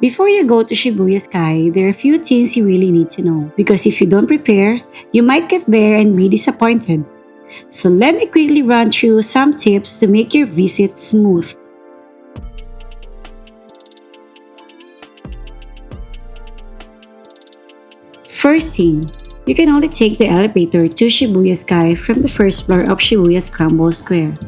Before you go to Shibuya Sky, there are a few things you really need to know because if you don't prepare, you might get there and be disappointed. So let me quickly run through some tips to make your visit smooth. First thing, you can only take the elevator to Shibuya Sky from the first floor of Shibuya Scramble Square.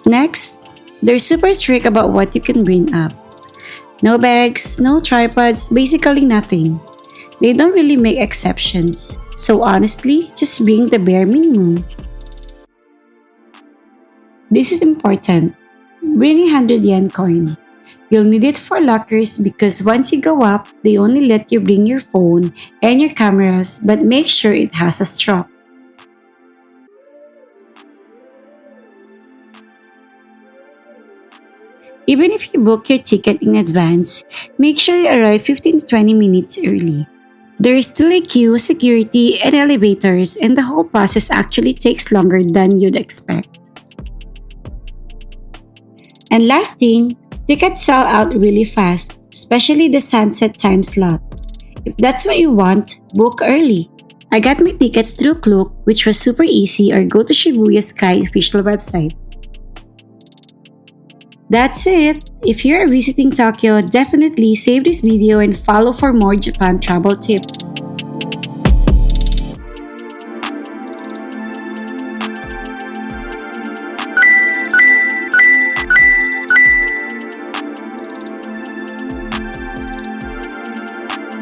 Next, they're super strict about what you can bring up. No bags, no tripods, basically nothing. They don't really make exceptions. So honestly, just bring the bare minimum. This is important. Bring a 100 yen coin. You'll need it for lockers because once you go up, they only let you bring your phone and your cameras, but make sure it has a strap. Even if you book your ticket in advance, make sure you arrive 15 to 20 minutes early. There is still a queue, security, and elevators, and the whole process actually takes longer than you'd expect. And last thing, tickets sell out really fast, especially the sunset time slot. If that's what you want, book early. I got my tickets through Klook, which was super easy, or go to Shibuya Sky official website. That's it! If you're visiting Tokyo, definitely save this video and follow for more Japan travel tips.